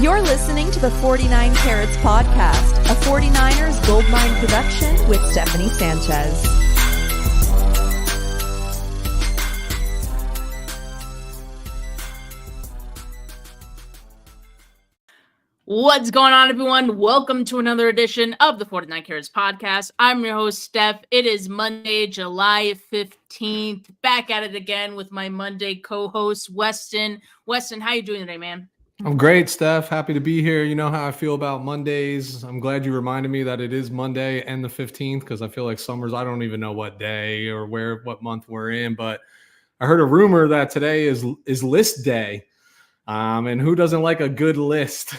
You're listening to the 49 Carats Podcast, a 49ers Goldmine production with Stephanie Sanchez. What's going on, everyone? Welcome to another edition of the 49 Carats Podcast. I'm your host, Steph. It is Monday, July 15th. Back at it again with my Monday co-host, Weston. Weston, how you doing today, man? I'm great, Steph. Happy to be here. You know how I feel about Mondays. I'm glad you reminded me that it is Monday and the 15th because I feel like summers, I don't even know what day or what month we're in. But I heard a rumor that today is list day. And who doesn't like a good list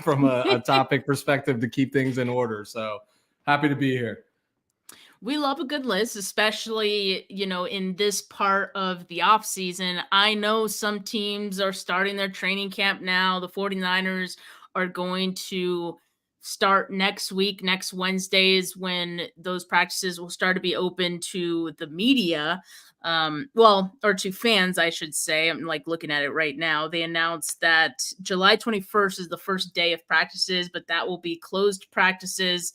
from a topic perspective to keep things in order? So happy to be here. We love a good list, especially, in this part of the off season. I know some teams are starting their training camp now. The 49ers are going to start next week, next Wednesdays, when those practices will start to be open to the media. Or to fans, I should say. I'm looking at it right now. They announced that July 21st is the first day of practices, but that will be closed practices.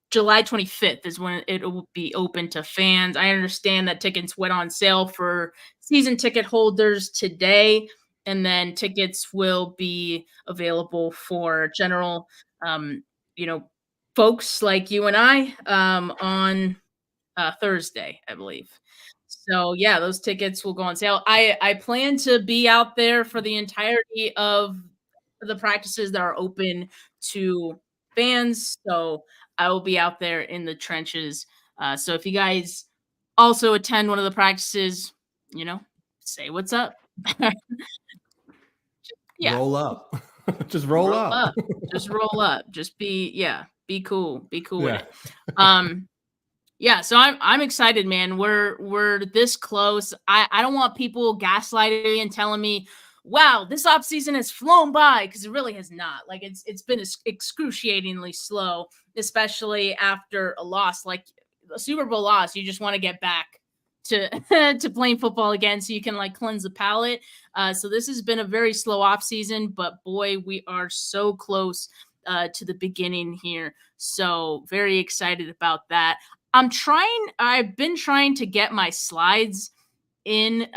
July 25th is when it will be open to fans. I understand that tickets went on sale for season ticket holders today, and then tickets will be available for general, folks like you and I on Thursday, I believe. So yeah, those tickets will go on sale. I plan to be out there for the entirety of the practices that are open to fans. So I will be out there in the trenches. So if you guys also attend one of the practices, say what's up. Yeah. Roll up. Just roll up. Just roll up. Just be cool. Be cool with it. Yeah, so I'm excited, man. We're this close. I don't want people gaslighting me and telling me, wow, this offseason has flown by, because it really has not. It's been excruciatingly slow, especially after a loss like a Super Bowl loss. You just want to get back to to playing football again so you can cleanse the palate. So this has been a very slow offseason, but boy, we are so close to the beginning here. So very excited about that. I've been trying to get my slides in.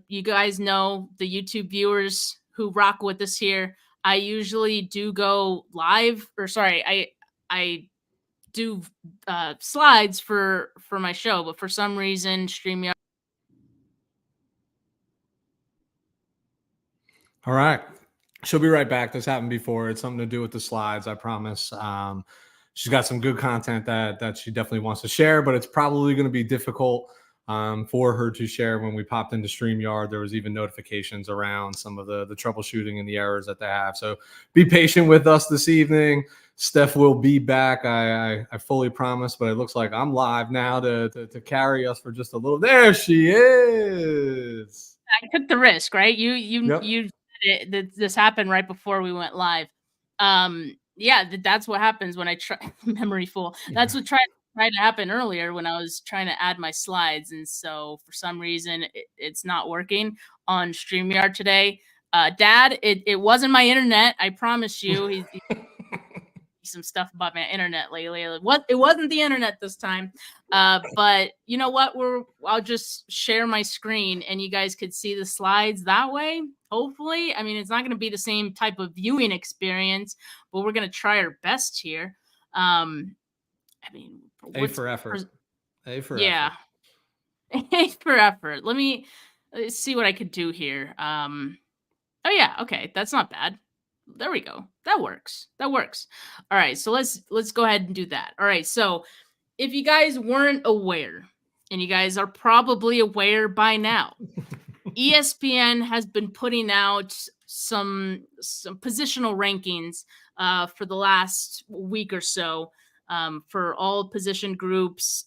You guys know, the YouTube viewers who rock with us here, I usually do go live, I do slides for my show, but for some reason StreamYard. All right, she'll be right back. This happened before. It's something to do with the slides, I promise. She's got some good content that she definitely wants to share, but it's probably going to be difficult for her to share. When we popped into StreamYard, there was even notifications around some of the troubleshooting and the errors that they have. So be patient with us this evening. Steph will be back. I fully promise, but it looks like I'm live now to carry us for just a little. There she is. I took the risk, right? You said it, this happened right before we went live. Yeah, that's what happens when I try memory full. That's what tried to happen earlier when I was trying to add my slides. And so for some reason, it's not working on StreamYard today. Dad, it wasn't my internet. I promise you. He's some stuff about my internet lately. It wasn't the internet this time. But you know what? I'll just share my screen and you guys could see the slides that way. Hopefully. I mean, it's not going to be the same type of viewing experience, but we're going to try our best here. A for effort. A for effort. Let's see what I could do here. Okay. That's not bad. There we go. That works. All right. So let's go ahead and do that. All right. So if you guys weren't aware, and you guys are probably aware by now, ESPN has been putting out some positional rankings for the last week or so for all position groups.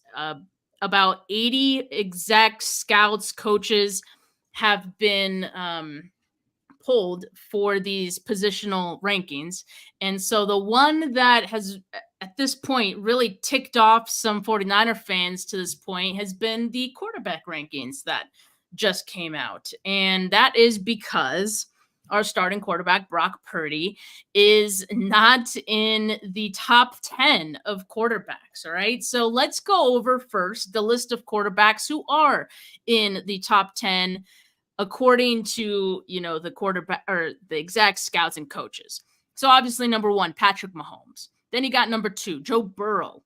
About 80 execs, scouts, coaches have been pulled for these positional rankings. And so the one that has at this point really ticked off some 49er fans to this point has been the quarterback rankings that just came out. And that is because our starting quarterback, Brock Purdy, is not in the top 10 of quarterbacks. All right. So let's go over first the list of quarterbacks who are in the top 10 according to, the quarterback or the exec, scouts, and coaches. So obviously, number 1, Patrick Mahomes. Then you got number 2, Joe Burrow.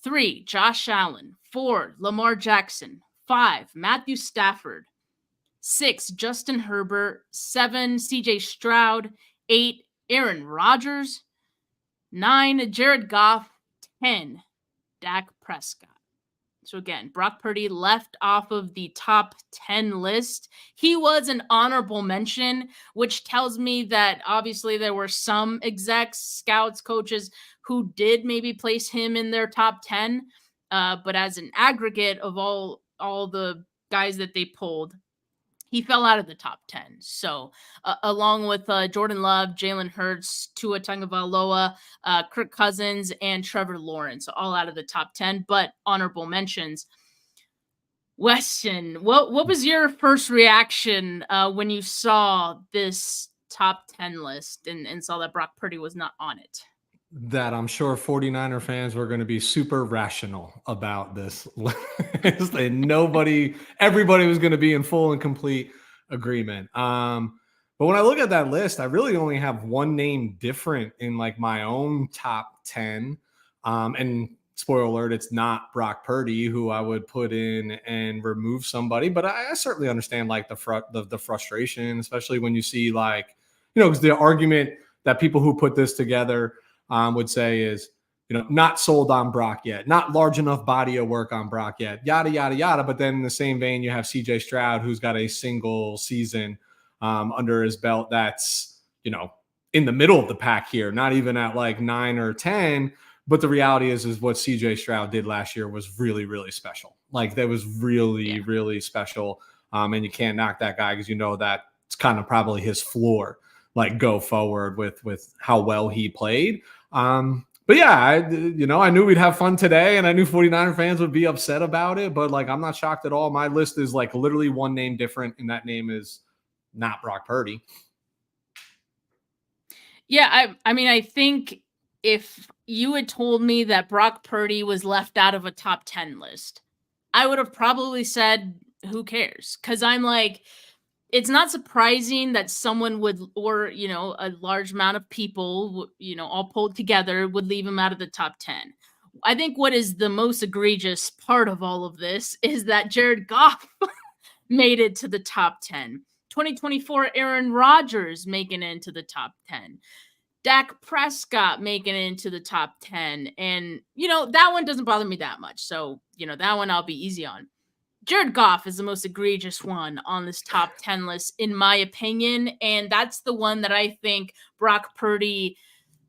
3, Josh Allen. 4, Lamar Jackson. 5, Matthew Stafford. 6, Justin Herbert. 7, CJ Stroud. 8, Aaron Rodgers. 9, Jared Goff. 10, Dak Prescott. So again, Brock Purdy left off of the top 10 list. He was an honorable mention, which tells me that obviously there were some execs, scouts, coaches who did maybe place him in their top 10. But as an aggregate of all the guys that they pulled, he fell out of the top 10. So along with Jordan Love, Jalen Hurts, Tua Tagovailoa, Kirk Cousins, and Trevor Lawrence, all out of the top 10, but honorable mentions. Weston, what was your first reaction when you saw this top 10 list and saw that Brock Purdy was not on it? That I'm sure 49er fans were going to be super rational about this list, and everybody was going to be in full and complete agreement. But when I look at that list, I really only have one name different in like my own top 10. And spoiler alert, it's not Brock Purdy, who I would put in and remove somebody. But I certainly understand like the frustration, especially when you see like, because the argument that people who put this together would say is, not sold on Brock yet, not large enough body of work on Brock yet, yada, yada, yada. But then in the same vein, you have CJ Stroud, who's got a single season under his belt that's, in the middle of the pack here, not even at like 9 or 10. But the reality is what CJ Stroud did last year was really, really special. Like that was really, really special. And you can't knock that guy because that it's kind of probably his floor, like go forward with how well he played. But yeah, I knew we'd have fun today and I knew 49er fans would be upset about it, but like, I'm not shocked at all. My list is like literally one name different, and that name is not Brock Purdy. Yeah. I think if you had told me that Brock Purdy was left out of a top 10 list, I would have probably said, who cares? Cause I'm like, it's not surprising that someone would, or, a large amount of people, all pulled together would leave him out of the top 10. I think what is the most egregious part of all of this is that Jared Goff made it to the top 10. 2024 Aaron Rodgers making it into the top 10. Dak Prescott making it into the top 10. And, that one doesn't bother me that much. So, that one I'll be easy on. Jared Goff is the most egregious one on this top 10 list, in my opinion. And that's the one that I think Brock Purdy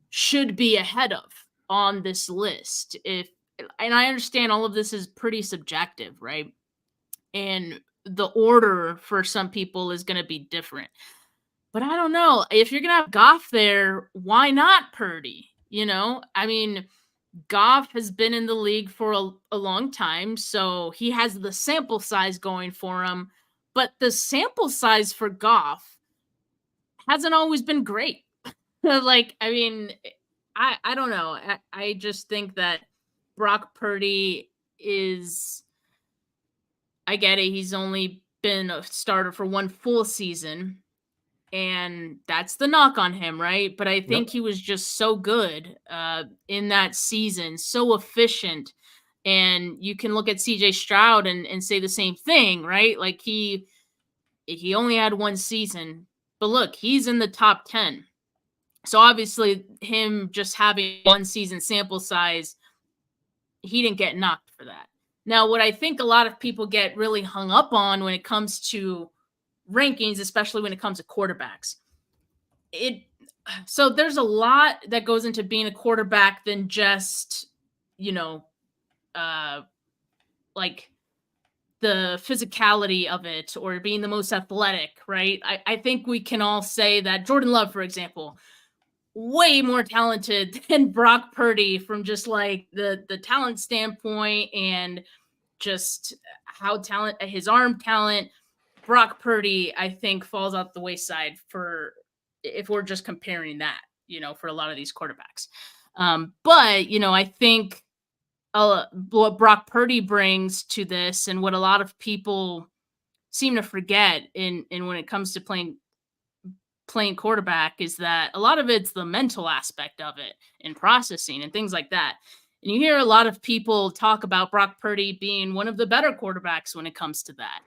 should be ahead of on this list. And I understand all of this is pretty subjective, right? And the order for some people is going to be different. But I don't know. If you're going to have Goff there, why not Purdy? Goff has been in the league for a long time, so he has the sample size going for him. But the sample size for Goff hasn't always been great. I don't know. I just think that Brock Purdy is, I get it. He's only been a starter for one full season. And that's the knock on him, right? But I think he was just so good in that season, so efficient. And you can look at CJ Stroud and say the same thing, right? Like he only had one season, but look, he's in the top 10. So obviously him just having one season sample size, he didn't get knocked for that. Now, what I think a lot of people get really hung up on when it comes to rankings, especially when it comes to quarterbacks, so there's a lot that goes into being a quarterback than just like the physicality of it or being the most athletic, right? I think we can all say that Jordan Love, for example, way more talented than Brock Purdy from just like the talent standpoint and just how his arm talent. Brock Purdy, I think, falls out the wayside if we're just comparing that, for a lot of these quarterbacks. But, I think what Brock Purdy brings to this, and what a lot of people seem to forget in when it comes to playing quarterback, is that a lot of it's the mental aspect of it and processing and things like that. And you hear a lot of people talk about Brock Purdy being one of the better quarterbacks when it comes to that.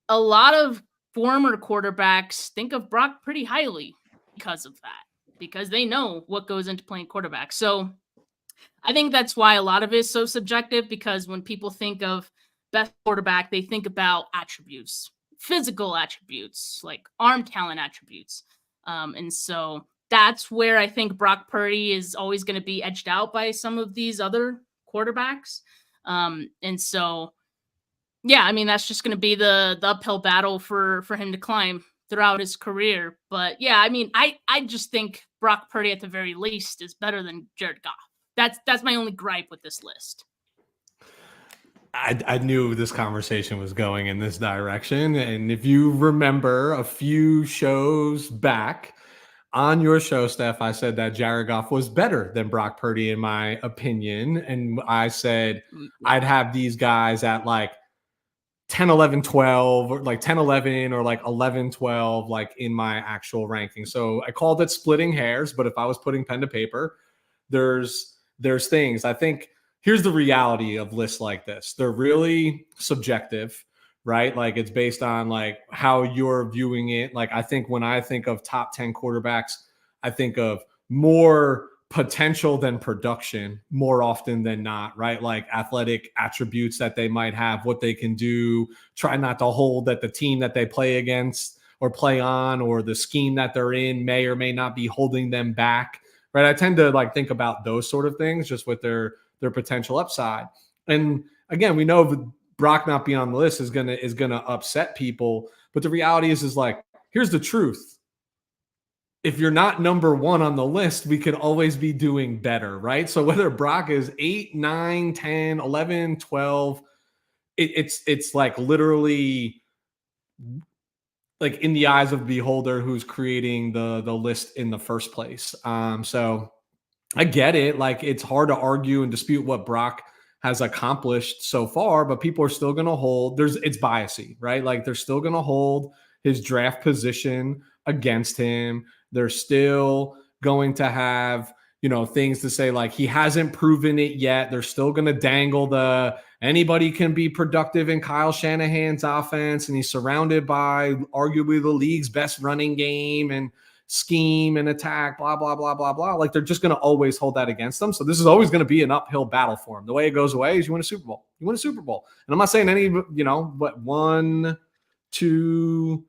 A lot of former quarterbacks think of Brock pretty highly because of that, because they know what goes into playing quarterback. So I think that's why a lot of it is so subjective, because when people think of best quarterback, they think about attributes, physical attributes, like arm talent attributes. And so that's where I think Brock Purdy is always going to be edged out by some of these other quarterbacks. And so, yeah, I mean, that's just going to be the uphill battle for him to climb throughout his career. But yeah, I mean, I just think Brock Purdy at the very least is better than Jared Goff. That's my only gripe with this list. I knew this conversation was going in this direction. And if you remember a few shows back on your show, Steph, I said that Jared Goff was better than Brock Purdy, in my opinion. And I said I'd have these guys at like 10, 11, 12, or like 10, 11, or like 11, 12, like in my actual ranking. So I called it splitting hairs, but if I was putting pen to paper, there's things. I think here's the reality of lists like this. They're really subjective, right? Like it's based on like how you're viewing it. Like I think when I think of top 10 quarterbacks, I think of more potential than production more often than not, right? Like athletic attributes that they might have, what they can do, try not to hold that the team that they play against or play on, or the scheme that they're in may or may not be holding them back, right? I tend to like think about those sort of things just with their potential upside. And again, we know Brock not being on the list is gonna upset people, but the reality is like, here's the truth. If you're not number one on the list, we could always be doing better, right? So whether Brock is 8, 9, 10, 11, 12, it's like literally like in the eyes of the beholder who's creating the list in the first place. So I get it. Like it's hard to argue and dispute what Brock has accomplished so far, but people are still going to hold. It's biasy, right? Like they're still going to hold his draft position against him. They're still going to have, things to say like he hasn't proven it yet. They're still going to dangle anybody can be productive in Kyle Shanahan's offense, and he's surrounded by arguably the league's best running game and scheme and attack, blah, blah, blah, blah, blah. Like they're just going to always hold that against them. So this is always going to be an uphill battle for him. The way it goes away is you win a Super Bowl. You win a Super Bowl. And I'm not saying any, but 1, 2,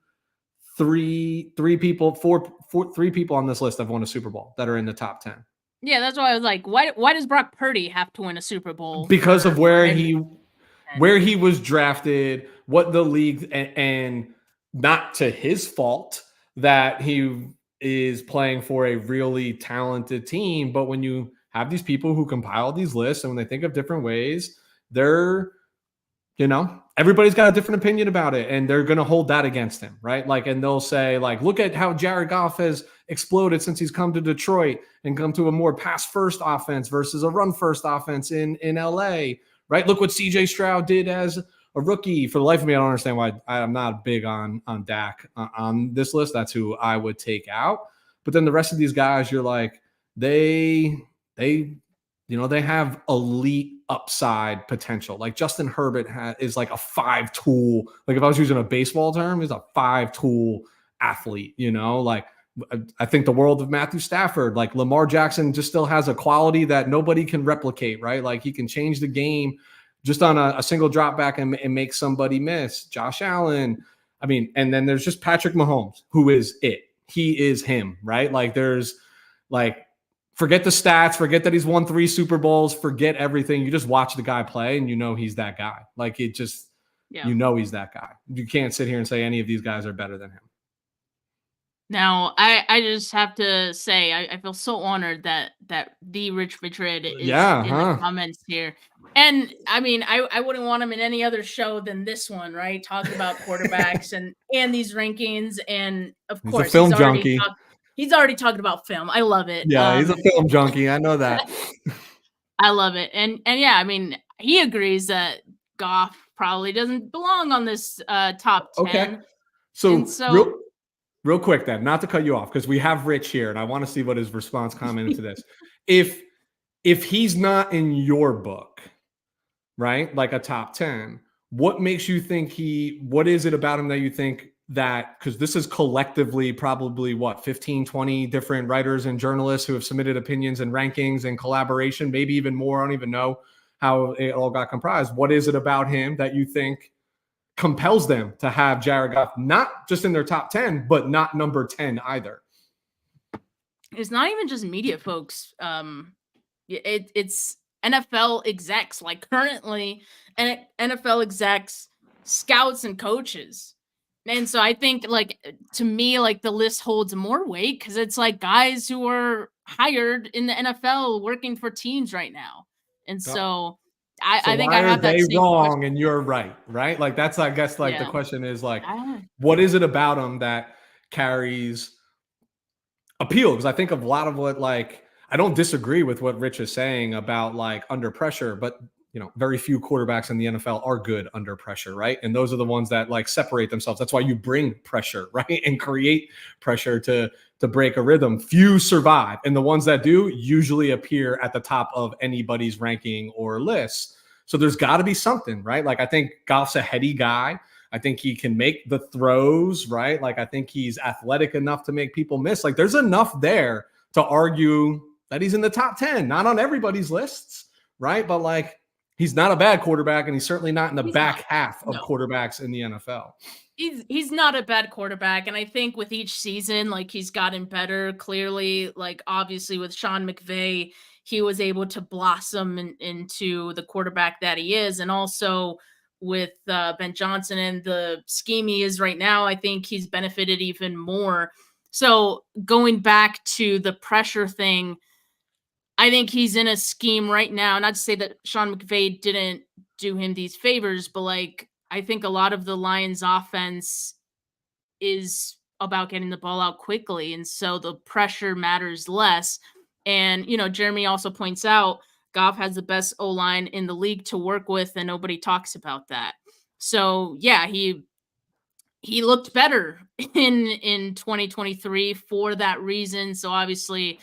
3 people, three people on this list have won a Super Bowl that are in the top 10. Yeah, that's why I was like, why does Brock Purdy have to win a Super Bowl? Because of where he was drafted, what the league, and not to his fault that he is playing for a really talented team. But when you have these people who compile these lists and when they think of different ways, they're, everybody's got a different opinion about it, and they're going to hold that against him, right? Like, and they'll say like, look at how Jared Goff has exploded since he's come to Detroit and come to a more pass first offense versus a run first offense in LA, right? Look what CJ Stroud did as a rookie. For the life of me, I don't understand why I'm not big on Dak on this list. That's who I would take out. But then the rest of these guys, you're like, they have elite upside potential. Like Justin Herbert is like a 5-tool. Like if I was using a baseball term, he's a 5-tool athlete, Like I think the world of Matthew Stafford. Like Lamar Jackson just still has a quality that nobody can replicate, right? Like he can change the game just on a single drop back and make somebody miss. Josh Allen. I mean, and then there's just Patrick Mahomes, who is it. He is him, right? Like there's like, forget the stats, forget that he's won 3 Super Bowls, forget everything. You just watch the guy play and he's that guy. Like it just, he's that guy. You can't sit here and say any of these guys are better than him. Now, I just have to say I feel so honored that the Rich Madrid is Yeah, in the huh? comments here. And I mean, I wouldn't want him in any other show than this one, right? Talking about quarterbacks and these rankings, and of He's a course film junkie. he's already talking about film. I love it. Yeah, he's a film junkie. I know that. I love it. And yeah, I mean, he agrees that Goff probably doesn't belong on this top Okay. 10. And So so real quick then, not to cut you off, because we have Rich here and I want to see what his response commented to this. If he's not in your book, right, like a top 10, what makes you think what is it about him that you think that, because this is collectively probably what, 15, 20 different writers and journalists who have submitted opinions and rankings and collaboration, maybe even more. I don't even know how it all got comprised. What is it about him that you think compels them to have Jared Goff not just in their top 10, but not number 10 either? it's not even just media folks. It's NFL execs, like currently, and NFL execs, scouts, and coaches. And so I think, like, to me, like, the list holds more weight because it's like guys who are hired in the NFL working for teams right now. And so I think why I are have that they same wrong question. and you're right? Like that's, I guess, like the Yeah. question is like, I- what is it about them that carries appeal? Because I think of a lot of what, like, I don't disagree with what Rich is saying about like under pressure, but very few quarterbacks in the NFL are good under pressure, right? And those are the ones that like separate themselves. That's why you bring pressure, right? And create pressure to break a rhythm. Few survive, and the ones that do usually appear at the top of anybody's ranking or list. So there's got to be something, right? Like I think Goff's a heady guy. I think he can make the throws, right? Like I think he's athletic enough to make people miss. Like there's enough there to argue that he's in the top 10, not on everybody's lists, right? But like he's not a bad quarterback, and he's certainly not in the back half of quarterbacks in the NFL. He's not a bad quarterback, and I think with each season, like he's gotten better. Clearly, like obviously with Sean McVay, he was able to blossom into the quarterback that he is, and also with Ben Johnson and the scheme he is right now, I think he's benefited even more. So going back to the pressure thing, I think he's in a scheme right now. Not to say that Sean McVay didn't do him these favors, but like I think a lot of the Lions offense is about getting the ball out quickly. And so the pressure matters less. And, Jeremy also points out Goff has the best O-line in the league to work with, and nobody talks about that. So yeah, he looked better in 2023 for that reason. So obviously,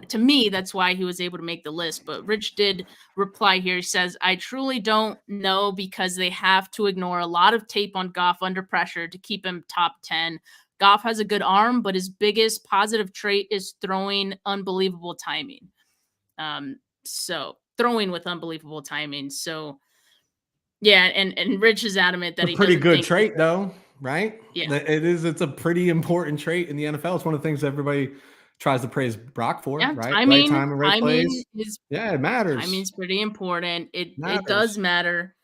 to me, that's why he was able to make the list. But Rich did reply here. He says, I truly don't know because they have to ignore a lot of tape on Goff under pressure to keep him top 10. Goff has a good arm, but his biggest positive trait is throwing unbelievable timing. So throwing with unbelievable timing. So yeah, and Rich is adamant that it's a pretty good trait, that, though, right? Yeah, it's a pretty important trait in the NFL. It's one of the things everybody tries to praise Brock for, yeah, right? Right time and right place. Yeah, it matters. Timing's pretty important. It does matter.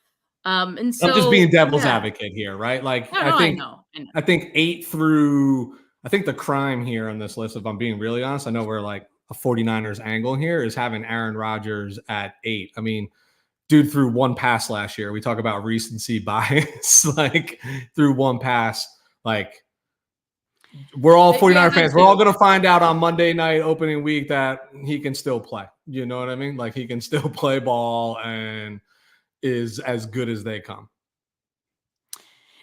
And so I'm just being devil's advocate here, right? Like I know. think 8 through, I think the crime here on this list, if I'm being really honest, I know we're like a 49ers angle here, is having Aaron Rodgers at 8. I mean, dude threw one pass last year. We talk about recency bias, like through one pass. Like we're all 49er fans. We're all going to find out on Monday night opening week that he can still play. You know what I mean? Like he can still play ball and is as good as they come.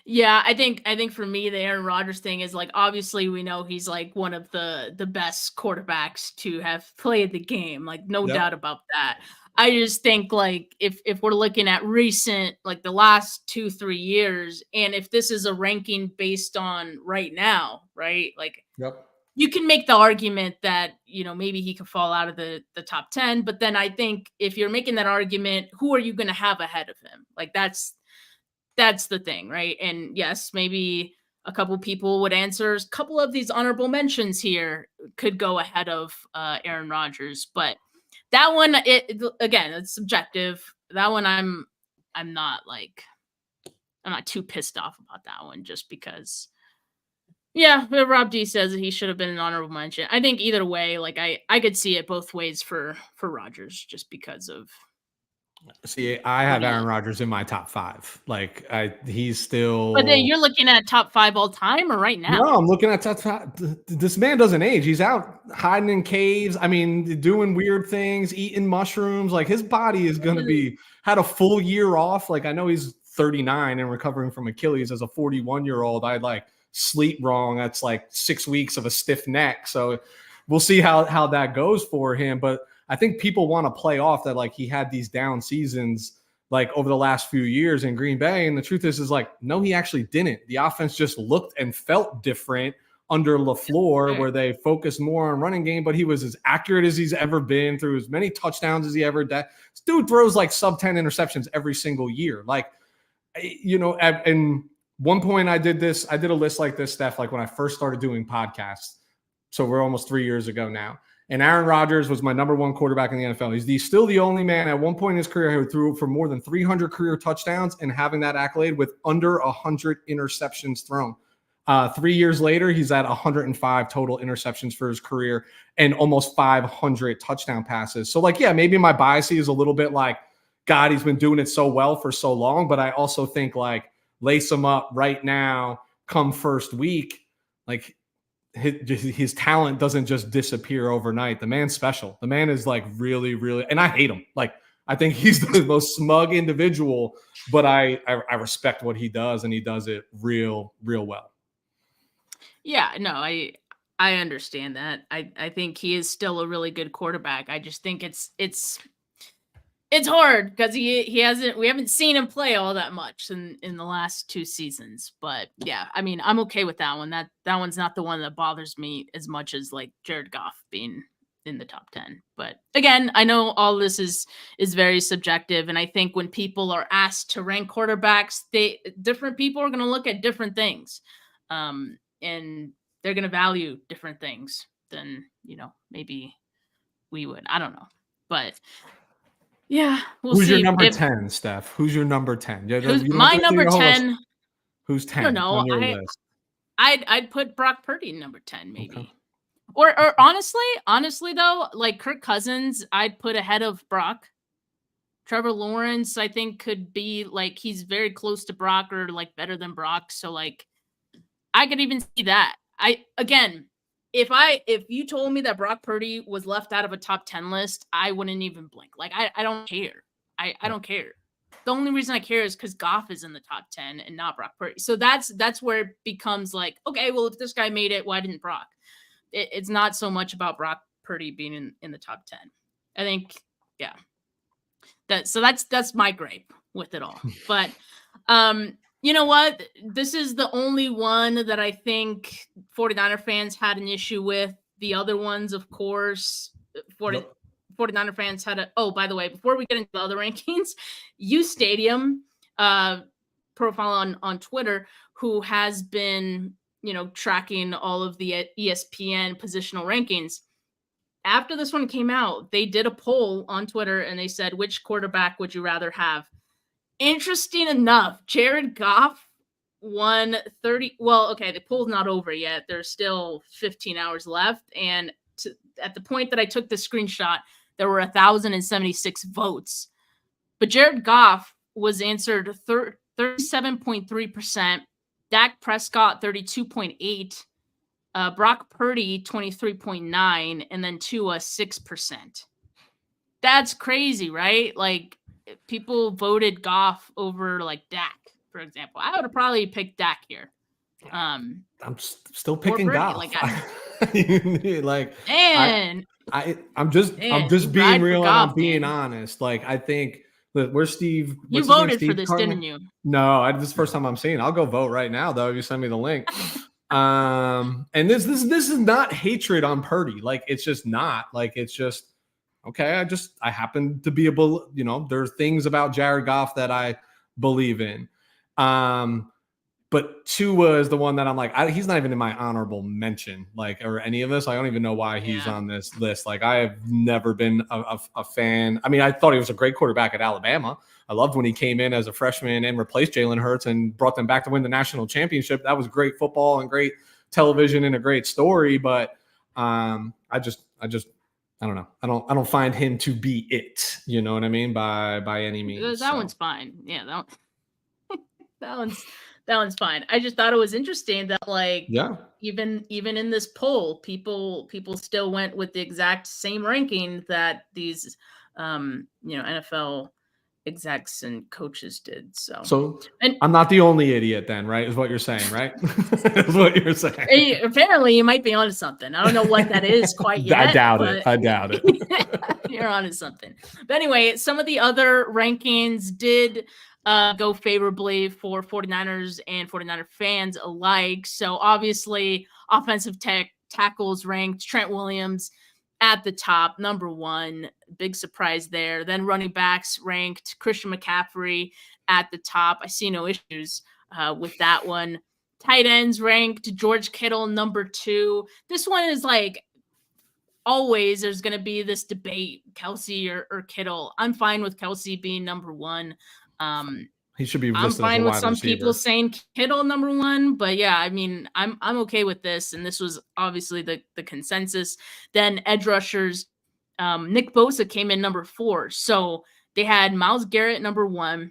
Yeah, I think for me, the Aaron Rodgers thing is like, obviously we know he's like one of the best quarterbacks to have played the game, like no doubt about that. I just think like if we're looking at recent, like the last 2-3 years, and if this is a ranking based on right now, right? Like you can make the argument that, maybe he could fall out of the top 10, but then I think if you're making that argument, who are you going to have ahead of him? Like that's the thing, right? And yes, maybe a couple people would answer. A couple of these honorable mentions here could go ahead of Aaron Rodgers, but that one, again, it's subjective. That one, I'm not too pissed off about that one, just because Yeah, but Rob D says that he should have been an honorable mention. I think either way, like I could see it both ways for Rodgers, just because of. See, I have Aaron Rodgers in my top 5. Like he's still. But then you're looking at top 5 all time or right now? No, I'm looking at top 5. This man doesn't age. He's out hiding in caves. I mean, doing weird things, eating mushrooms. Like his body is going to be had a full year off. Like I know he's 39 and recovering from Achilles as a 41-year-old. I'd like sleep wrong. That's like 6 weeks of a stiff neck. So we'll see how that goes for him. But I think people want to play off that like he had these down seasons like over the last few years in Green Bay. And the truth is like, no, he actually didn't. The offense just looked and felt different under LaFleur, where they focused more on running game, but he was as accurate as he's ever been, through as many touchdowns as he ever did. This dude throws like sub 10 interceptions every single year. Like, you know, and one point I did a list like this, Steph, like when I first started doing podcasts. So we're almost 3 years ago now. And Aaron Rodgers was my number 1 quarterback in the NFL. He's still the only man at one point in his career who threw for more than 300 career touchdowns and having that accolade with under 100 interceptions thrown. 3 years later, he's at 105 total interceptions for his career and almost 500 touchdown passes. So like, yeah, maybe my bias is a little bit like, God, he's been doing it so well for so long. But I also think like lace him up right now, come first week, like his talent doesn't just disappear overnight. The man's special. The man is like really, really, and I hate him. Like I think he's the most smug individual, but I respect what he does, and he does it real well. Yeah, no, I understand that. I think he is still a really good quarterback. I just think it's hard because we haven't seen him play all that much in the last 2 seasons. But yeah, I mean, I'm okay with that one. That one's not the one that bothers me as much as like Jared Goff being in the top 10. But again, I know all this is very subjective, and I think when people are asked to rank quarterbacks, different people are going to look at different things, and they're going to value different things than, you know, maybe we would. I don't know, but. Yeah, we'll Who's see. Your number 10, Steph? Who's your number 10? My number 10? Who's 10? I don't know. On your list? I'd put Brock Purdy number 10, maybe. Okay. Or honestly though, like Kirk Cousins, I'd put ahead of Brock. Trevor Lawrence, I think, could be like, he's very close to Brock or like better than Brock. So like, I could even see that. If you told me that Brock Purdy was left out of a top 10 list, I wouldn't even blink. Like, I don't care. I don't care. The only reason I care is because Goff is in the top 10 and not Brock Purdy. So that's where it becomes like, okay, well, if this guy made it, why didn't Brock? It's not so much about Brock Purdy being in the top 10. I think, yeah. That's my gripe with it all. But you know what? This is the only one that I think 49er fans had an issue with. The other ones, of course, 49er fans had by the way, before we get into the other rankings, U Stadium profile on Twitter, who has been, you know, tracking all of the ESPN positional rankings. After this one came out, they did a poll on Twitter and they said, which quarterback would you rather have? Interesting enough, Jared Goff won 30. Well, okay, the poll's not over yet. There's still 15 hours left. And at the point that I took the screenshot, there were 1,076 votes. But Jared Goff was answered 37.3%, Dak Prescott 32.8%, Brock Purdy 23.9%, and then Tua 6%. That's crazy, right? Like, people voted Goff over like Dak, for example. I would have probably picked Dak here. I'm still picking Goff. I'm just being real, and I'm being honest. Like, I think where's Steve? You voted for this, didn't you? No, this is the first time I'm seeing it. I'll go vote right now, though, if you send me the link. And this is not hatred on Purdy. Like, it's just not. Like, it's just okay. I happen to be you know, there's things about Jared Goff that I believe in. But Tua is the one that I'm like, he's not even in my honorable mention, like, or any of this. I don't even know why he's on this list. Like, I have never been a fan. I mean, I thought he was a great quarterback at Alabama. I loved when he came in as a freshman and replaced Jalen Hurts and brought them back to win the national championship. That was great football and great television and a great story, but I don't know. I don't find him to be it. You know what I mean? By any means. That one's fine. Yeah, that one's fine. I just thought it was interesting that even in this poll, people still went with the exact same ranking that these NFL execs and coaches did. So and I'm not the only idiot then, right? Is what you're saying, right? Is what you're saying. Apparently you might be onto something. I don't know what that is quite yet. I doubt it. You're onto something. But anyway, some of the other rankings did go favorably for 49ers and 49er fans alike. So obviously offensive tackles ranked Trent Williams at the top, number 1, big surprise there. Then running backs ranked Christian McCaffrey at the top. I see no issues with that one. Tight ends ranked George Kittle, number 2. This one is like always there's going to be this debate, Kelsey or Kittle. I'm fine with Kelsey being number 1. He should be listed I'm fine as a with wide some receiver. people saying Kittle number 1, but yeah, I mean, I'm okay with this, and this was obviously the consensus. Then edge rushers, Nick Bosa came in number 4, so they had Myles Garrett number 1,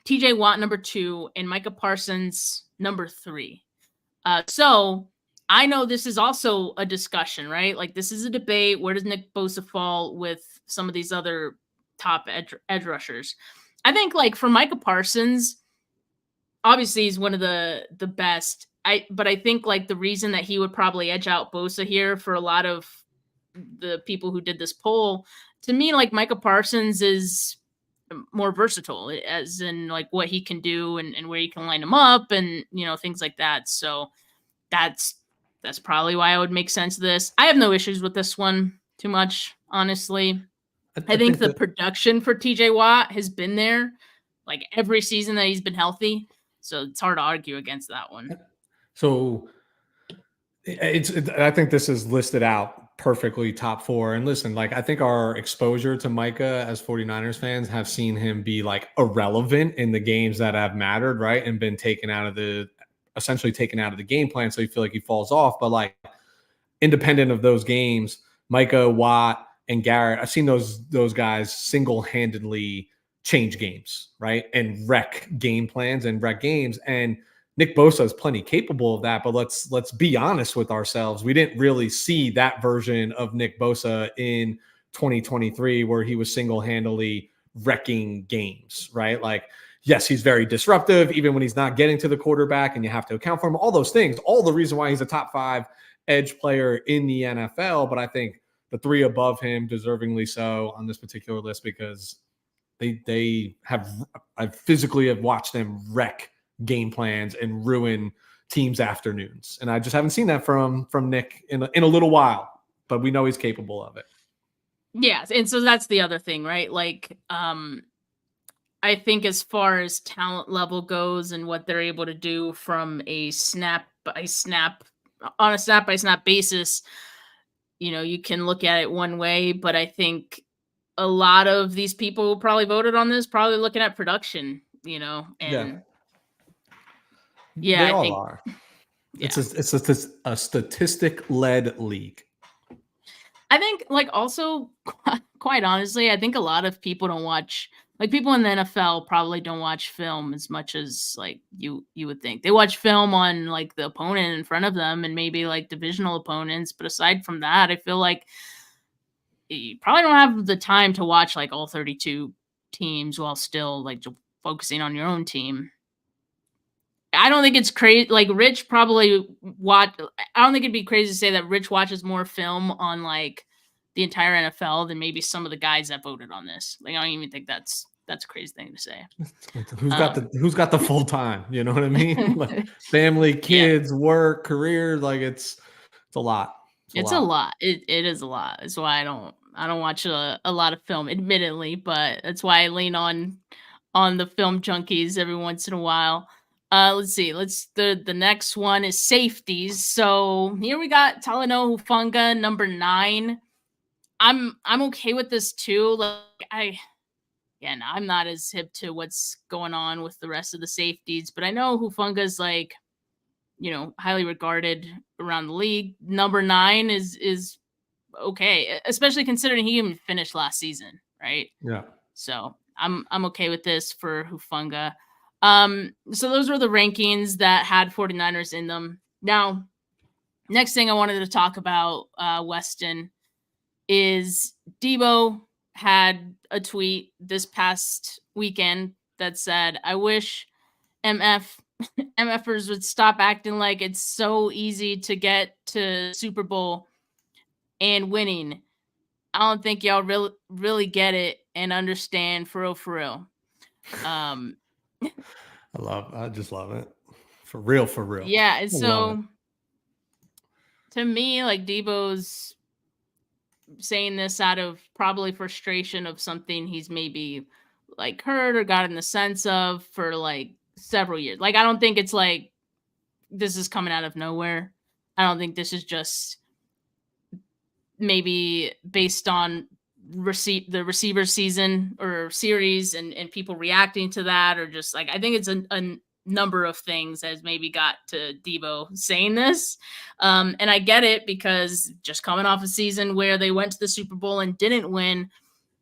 TJ Watt number 2, and Micah Parsons number 3. So I know this is also a discussion, right? Like this is a debate. Where does Nick Bosa fall with some of these other top edge rushers? I think like for Micah Parsons, obviously he's one of the best. But I think like the reason that he would probably edge out Bosa here for a lot of the people who did this poll, to me, like Micah Parsons is more versatile as in like what he can do and where you can line him up and, things like that. So that's probably why I would make sense of this. I have no issues with this one too much, honestly. I think the production for TJ Watt has been there like every season that he's been healthy. So it's hard to argue against that one. So I think this is listed out perfectly top 4. And listen, like I think our exposure to Micah as 49ers fans have seen him be like irrelevant in the games that have mattered, right? And been essentially taken out of the game plan. So you feel like he falls off. But like independent of those games, Micah, Watt, and Garrett, I've seen those guys single-handedly change games, right? And wreck game plans and wreck games. And Nick Bosa is plenty capable of that, but let's be honest with ourselves. We didn't really see that version of Nick Bosa in 2023 where he was single-handedly wrecking games, right? Like, yes, he's very disruptive, even when he's not getting to the quarterback, and you have to account for him. All those things, all the reason why he's a top 5 edge player in the NFL. But I think the 3 above him, deservingly so on this particular list, because I physically have watched them wreck game plans and ruin teams' afternoons. And I just haven't seen that from Nick in a little while, but we know he's capable of it. Yeah. And so that's the other thing, right? Like, I think as far as talent level goes and what they're able to do from a snap by snap basis, you can look at it one way, but I think a lot of these people who probably voted on this probably looking at production, and they all are. Yeah. It's a statistic-led league. I think, like, also, quite honestly, I think a lot of people don't watch. Like, people in the NFL probably don't watch film as much as, like, you would think. They watch film on, like, the opponent in front of them and maybe, like, divisional opponents. But aside from that, I feel like you probably don't have the time to watch, like, all 32 teams while still, like, focusing on your own team. I don't think it's crazy. Like, Rich probably I don't think it'd be crazy to say that Rich watches more film on, like, the entire NFL than maybe some of the guys that voted on this. Like, I don't even think that's a crazy thing to say. Who's got the full time? You know what I mean? Like family, kids, work, career. Like it's a lot. It's a lot. It is a lot. That's why I don't watch a lot of film, admittedly, but that's why I lean on the film junkies every once in a while. Let's see. The next one is safeties. So here we got Talanoa Hufanga, number 9. I'm okay with this too. Like I'm not as hip to what's going on with the rest of the safeties, but I know Hufanga's like highly regarded around the league. Number 9 is okay, especially considering he even finished last season, right? Yeah. So I'm okay with this for Hufanga. So those were the rankings that had 49ers in them. Now, next thing I wanted to talk about, Weston, is Deebo had a tweet this past weekend that said, "I wish MFers would stop acting like it's so easy to get to Super Bowl and winning. I don't think y'all really get it and understand for real." I just love it. For real. Yeah, and I love so to me, like, Deebo's saying this out of probably frustration of something he's maybe like heard or got in the sense of for like several years. Like, I don't think it's like this is coming out of nowhere. I don't think this is just maybe based on the receiver season or series and people reacting to that, or just like, I think it's a number of things has maybe got to Deebo saying this. And I get it, because just coming off a season where they went to the Super Bowl and didn't win,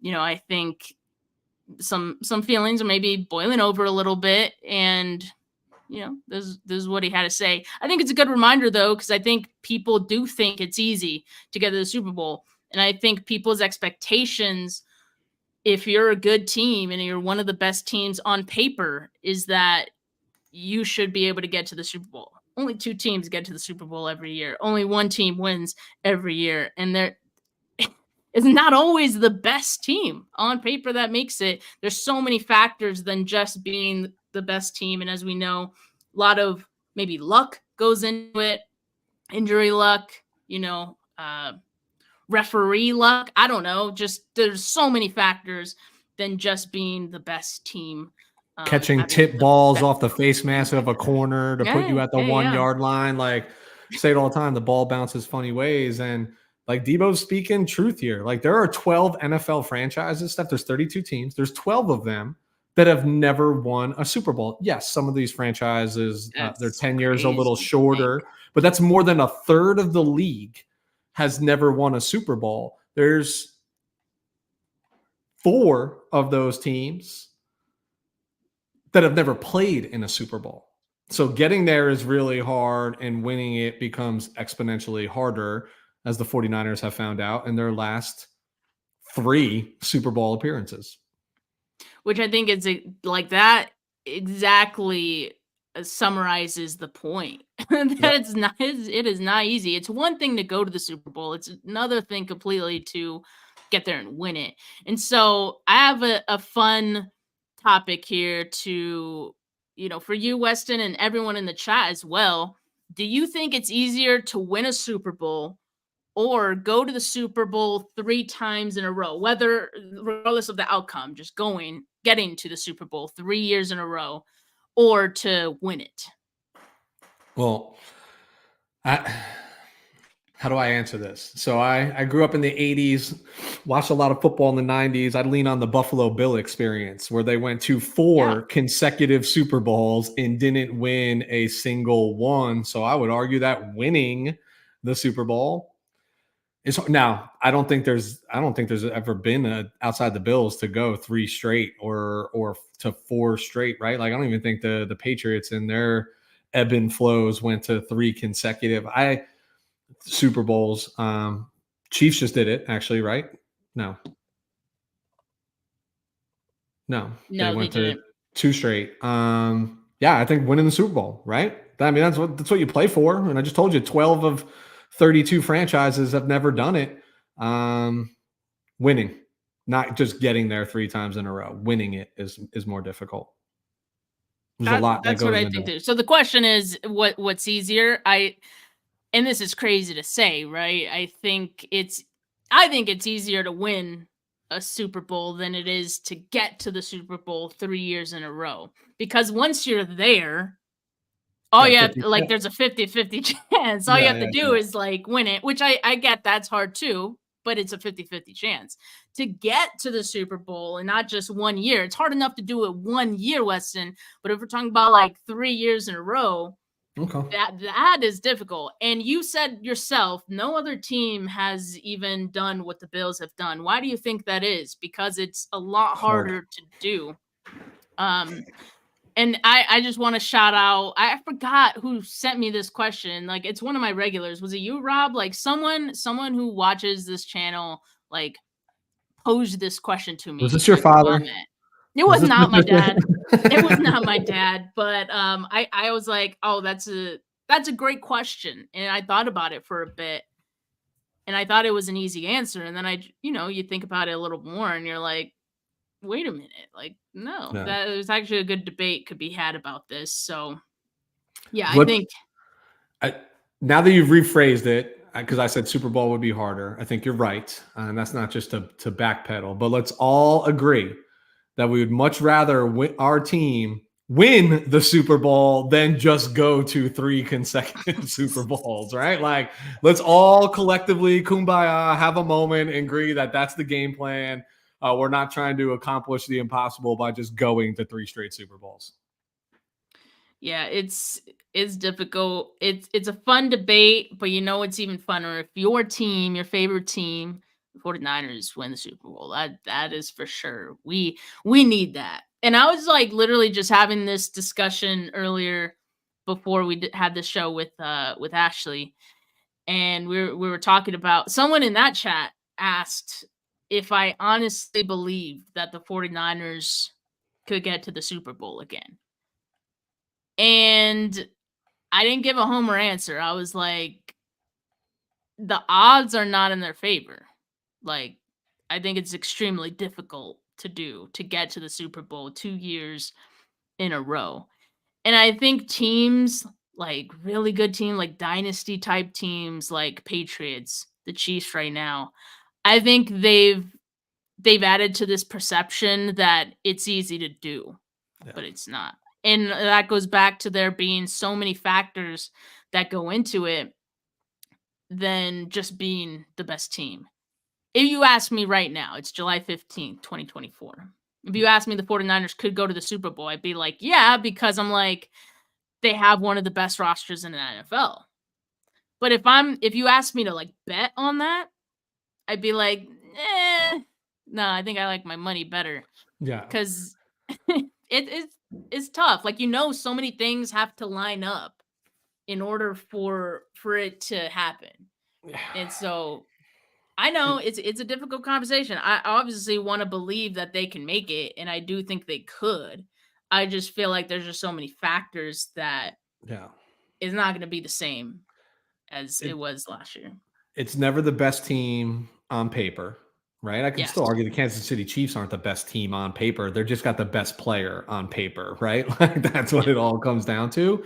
I think some feelings are maybe boiling over a little bit. And this is what he had to say. I think it's a good reminder, though, because I think people do think it's easy to get to the Super Bowl. And I think people's expectations, if you're a good team and you're one of the best teams on paper, is that you should be able to get to the Super Bowl. Only 2 teams get to the Super Bowl every year. Only 1 team wins every year. And there is not always the best team on paper that makes it. There's so many factors than just being the best team. And as we know, a lot of maybe luck goes into it, injury luck, referee luck. I don't know. Just there's so many factors than just being the best team. catching tip balls off the face mask of a corner to put you at the 1 yard line. Like, say it all the time, the ball bounces funny ways. And like, Deebo's speaking truth here. Like, there are 12 NFL franchises, Steph. There's 32 teams. There's 12 of them that have never won a Super Bowl. Yes, some of these franchises, their 10 years a little shorter, but that's more than a third of the league has never won a Super Bowl. There's 4 of those teams that have never played in a Super Bowl. So getting there is really hard, and winning it becomes exponentially harder, as the 49ers have found out in their last 3 Super Bowl appearances. Which I think is like that exactly summarizes the point. That it is not easy. It's one thing to go to the Super Bowl. It's another thing completely to get there and win it. And so I have a fun topic here to, for you, Weston, and everyone in the chat as well. Do you think it's easier to win a Super Bowl or go to the Super Bowl 3 times in a row, regardless of the outcome, just getting to the Super Bowl 3 years in a row, or to win it? Well, how do I answer this? So I grew up in the 80s, watched a lot of football in the 90s. I'd lean on the Buffalo Bill experience, where they went to 4 consecutive Super Bowls and didn't win a single one. So I would argue that winning the Super Bowl is now. I don't think there's ever been outside the Bills to go 3 straight or to 4 straight, right? Like, I don't even think the Patriots in their ebb and flows went to 3 consecutive Super Bowls. Chiefs just did it, actually, right? No, they went to 2 straight. I think winning the Super Bowl, right? I mean, that's what you play for. And I just told you, 12 of 32 franchises have never done it. Winning, not just getting there 3 times in a row. Winning it is more difficult. There's a lot that goes into it. That's what I think. So the question is, what's easier? And this is crazy to say, right? I think it's easier to win a Super Bowl than it is to get to the Super Bowl 3 years in a row. Because once you're there, there's a 50-50 chance. All you have to do is like win it, which I get that's hard too, but it's a 50-50 chance. To get to the Super Bowl and not just 1 year, it's hard enough to do it 1 year, Weston. But if we're talking about like 3 years in a row, Okay. That is difficult. And you said yourself, no other team has even done what the Bills have done. Why do you think that is? Because it's a lot harder to do. And I just want to shout out, I forgot who sent me this question. Like, it's one of my regulars. Was it you, Rob? Like someone who watches this channel, like, posed this question to me. Was this your father? It was not my dad. It was not my dad, but I was like, oh, that's a great question. And I thought about it for a bit and I thought it was an easy answer. And then you think about it a little more and you're like, wait a minute. Like, no, that was actually a good debate could be had about this. So yeah, I think now that you've rephrased it, because I said Super Bowl would be harder, I think you're right. And that's not just to backpedal, but let's all agree that we would much rather our team win the Super Bowl than just go to 3 consecutive Super Bowls, right? Like, let's all collectively kumbaya, have a moment, and agree that that's the game plan. We're not trying to accomplish the impossible by just going to 3 straight Super Bowls. Yeah, it's difficult. It's a fun debate, but it's even funner if your team, your favorite team, the 49ers win the Super Bowl. That is for sure. We need that. And I was like literally just having this discussion earlier before we had this show with Ashley, and we were talking about, someone in that chat asked if I honestly believed that the 49ers could get to the Super Bowl again. And I didn't give a homer answer. I was like, the odds are not in their favor. Like, I think it's extremely difficult to get to the Super Bowl 2 years in a row. And I think teams, like really good team, like dynasty type teams like Patriots, the Chiefs right now, I think they've added to this perception that it's easy to do, but it's not. And that goes back to there being so many factors that go into it than just being the best team. If you ask me right now, it's July 15th, 2024. If you ask me the 49ers could go to the Super Bowl, I'd be like, yeah, because I'm like, they have one of the best rosters in the NFL. But if you ask me to like bet on that, I'd be like, no, I think I like my money better. Yeah. Because it's tough. Like, so many things have to line up in order for it to happen. And so I know it's a difficult conversation. I obviously want to believe that they can make it, and I do think they could. I just feel like there's just so many factors that it's not going to be the same as it was last year. It's never the best team on paper, right? I can still argue the Kansas City Chiefs aren't the best team on paper. They're just got the best player on paper, right? Like, that's what it all comes down to.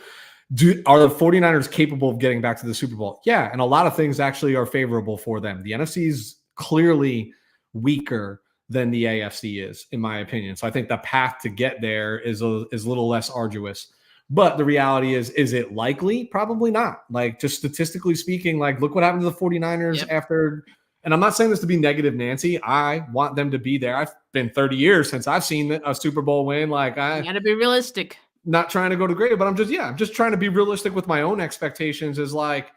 Are the 49ers capable of getting back to the Super Bowl? Yeah, and a lot of things actually are favorable for them. The NFC is clearly weaker than the AFC is, in my opinion. So I think the path to get there is a little less arduous. But the reality is it likely? Probably not. Like, just statistically speaking, like, look what happened to the 49ers after. And I'm not saying this to be negative, Nancy. I want them to be there. I've been 30 years since I've seen a Super Bowl win. Like, you got to be realistic. Not trying to go to grave, but I'm just trying to be realistic with my own expectations. Is like,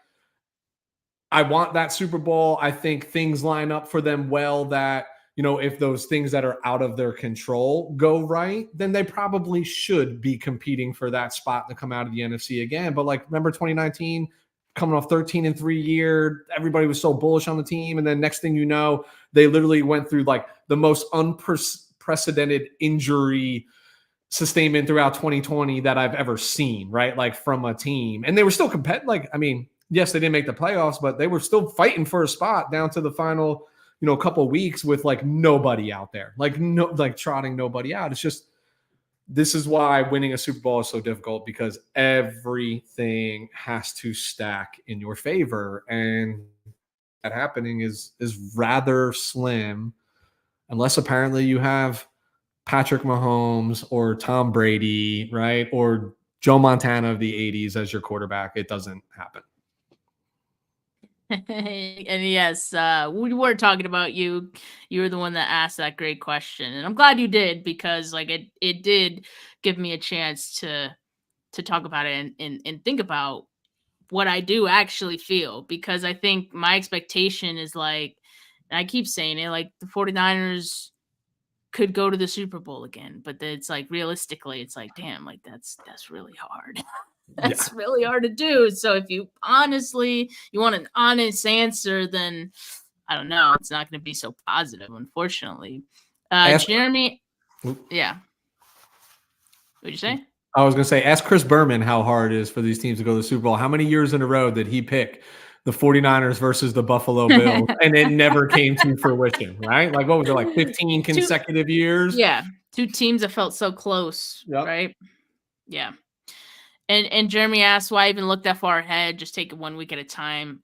I want that Super Bowl. I think things line up for them well that, if those things that are out of their control go right, then they probably should be competing for that spot to come out of the NFC again. But like, remember 2019, coming off 13-3 year, everybody was so bullish on the team. And then next thing you know, they literally went through like the most unprecedented injury sustainment throughout 2020 that I've ever seen, right? Like, from a team. And they were still competitive. Like, I mean, yes, they didn't make the playoffs, but they were still fighting for a spot down to the final, couple of weeks with like nobody out there, like trotting nobody out. It's just, this is why winning a Super Bowl is so difficult, because everything has to stack in your favor. And that happening is rather slim, unless apparently you have Patrick Mahomes or Tom Brady, right? Or Joe Montana of the 80s as your quarterback. It doesn't happen. And yes, we were talking about you. You were the one that asked that great question. And I'm glad you did, because like it did give me a chance to to talk about it and think about what I do actually feel, because I think my expectation is like, and I keep saying it, like the 49ers could go to the Super Bowl again, but it's like realistically, it's like, damn, like that's really hard. That's really hard to do. So if you want an honest answer, then I don't know. It's not going to be so positive, unfortunately. Jeremy, yeah. What'd you say? I was going to say, ask Chris Berman how hard it is for these teams to go to the Super Bowl. How many years in a row did he pick the 49ers versus the Buffalo Bills, and it never came to fruition, right? Like, what was it, like 15 consecutive years? Yeah. 2 teams that felt so close, right? Yeah. And Jeremy asked why I even look that far ahead, just take it 1 week at a time.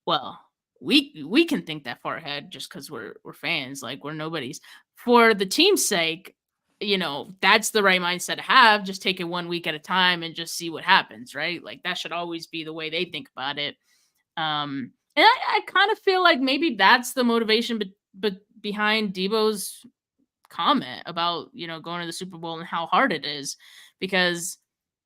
Well, we can think that far ahead just because we're fans, like we're nobodies. For the team's sake, that's the right mindset to have. Just take it 1 week at a time and just see what happens, right? Like that should always be the way they think about it. And I kind of feel like maybe that's the motivation, but behind Deebo's comment about going to the Super Bowl and how hard it is, because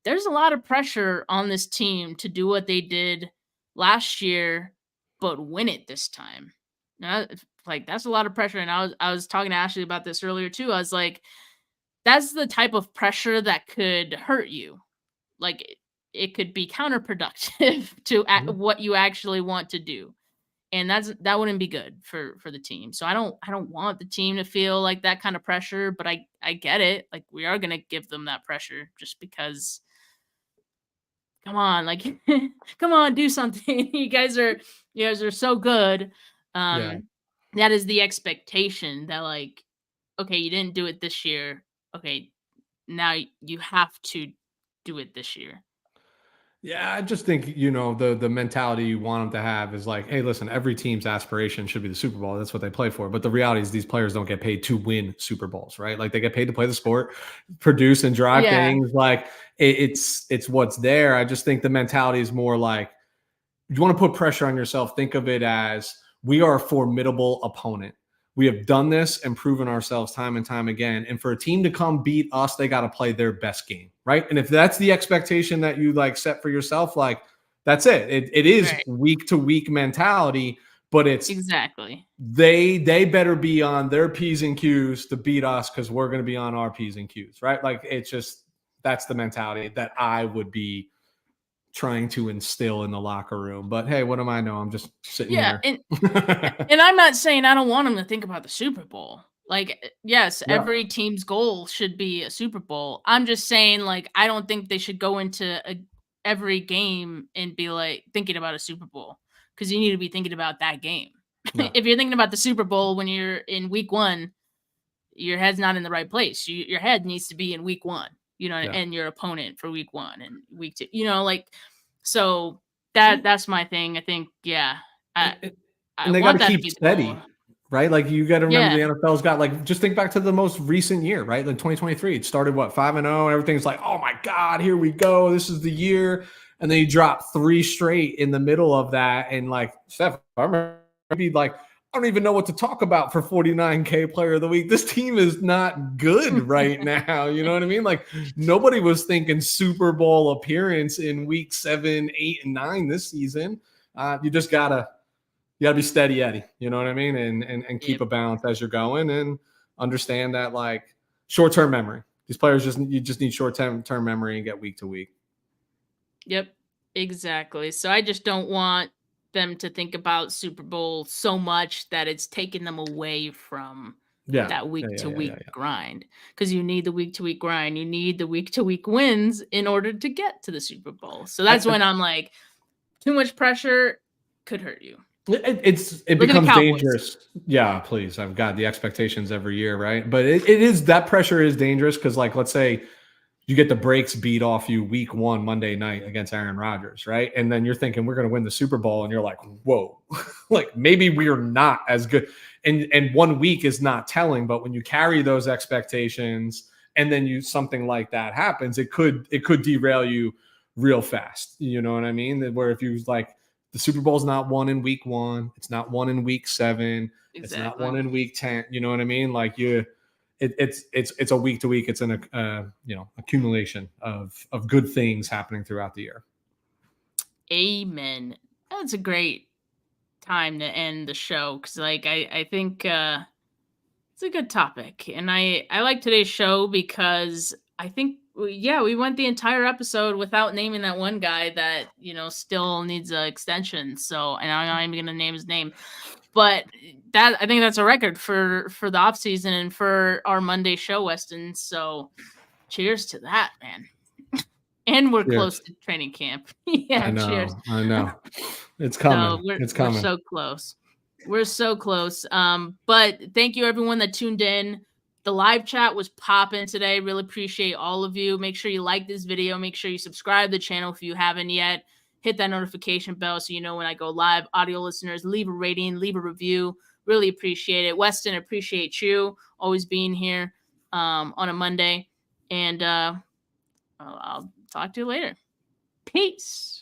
there's a lot of pressure on this team to do what they did last year, but win it this time. Now, like that's a lot of pressure. And I was talking to Ashley about this earlier too. I was like, that's the type of pressure that could hurt you. Like it could be counterproductive to what you actually want to do. And that wouldn't be good for the team. So I don't want the team to feel like that kind of pressure, but I get it. Like we are going to give them that pressure just because, come on, like, come on, do something. You guys are so good. That is the expectation that like, okay, you didn't do it this year. Okay, now you have to do it this year. Yeah, I just think, the mentality you want them to have is like, hey, listen, every team's aspiration should be the Super Bowl. That's what they play for. But the reality is these players don't get paid to win Super Bowls, right? Like they get paid to play the sport, produce and drive things. Like it's what's there. I just think the mentality is more like, you want to put pressure on yourself. Think of it as we are a formidable opponent. We have done this and proven ourselves time and time again. And for a team to come beat us, they got to play their best game, right? And if that's the expectation that you like set for yourself, like that's it. It is week to week mentality, but it's exactly they better be on their P's and Q's to beat us because we're going to be on our P's and Q's, right? Like it's just that's the mentality that I would be trying to instill in the locker room. But hey, what am I know? I'm just sitting here. And I'm not saying I don't want them to think about the Super Bowl. Like, yes, every team's goal should be a Super Bowl. I'm just saying, like, I don't think they should go into every game and be like thinking about a Super Bowl, because you need to be thinking about that game. No. If you're thinking about the Super Bowl when you're in week 1, your head's not in the right place. Your head needs to be in week 1. And your opponent for week 1 and week 2, like, so that's my thing. I think, and they got to keep steady, right? Like you got to remember the NFL's got like, just think back to the most recent year, right? Like 2023, it started 5-0 and everything's like, oh my God, here we go. This is the year. And then you drop 3 straight in the middle of that. And like, Steph, I remember be like, I don't even know what to talk about for 49K player of the week. This team is not good right now. You know what I mean? Like nobody was thinking Super Bowl appearance in week 7, 8, and 9 this season. You just gotta be steady Eddie. You know what I mean? And keep a balance as you're going and understand that like short-term memory. These players you just need short-term memory and get week to week. Yep, exactly. So I just don't want them to think about Super Bowl so much that it's taking them away from that week to week grind, because you need the week to week grind. You need the week to week wins in order to get to the Super Bowl. So that's when I'm like, too much pressure could hurt you. It becomes dangerous. Yeah, please. I've got the expectations every year, right? But it is, that pressure is dangerous because like, let's say you get the brakes beat off you week 1 Monday night against Aaron Rodgers, right? And then you're thinking we're going to win the Super Bowl, and you're like, whoa, like maybe we're not as good. And 1 week is not telling, but when you carry those expectations and then something like that happens, it could derail you real fast. You know what I mean? Where if you like the Super Bowl's not won in week 1, it's not won in week 7, It's not won in week 10. You know what I mean? Like it's a week to week. It's an accumulation of good things happening throughout the year. Amen. That's a great time to end the show because, like, I think it's a good topic, and I like today's show because I think we went the entire episode without naming that one guy that still needs an extension. So, and I'm not even gonna name his name, but I think that's a record for the off season and for our Monday show, Weston. So, cheers to that, man. And we're close to training camp. Yeah, cheers. I know. It's coming. So It's coming. We're so close. We're so close. But thank you everyone that tuned in. The live chat was popping today. Really appreciate all of you. Make sure you like this video. Make sure you subscribe to the channel if you haven't yet. Hit that notification bell so you know when I go live. Audio listeners, leave a rating, leave a review. Really appreciate it. Weston, appreciate you always being here on a Monday. And I'll talk to you later. Peace.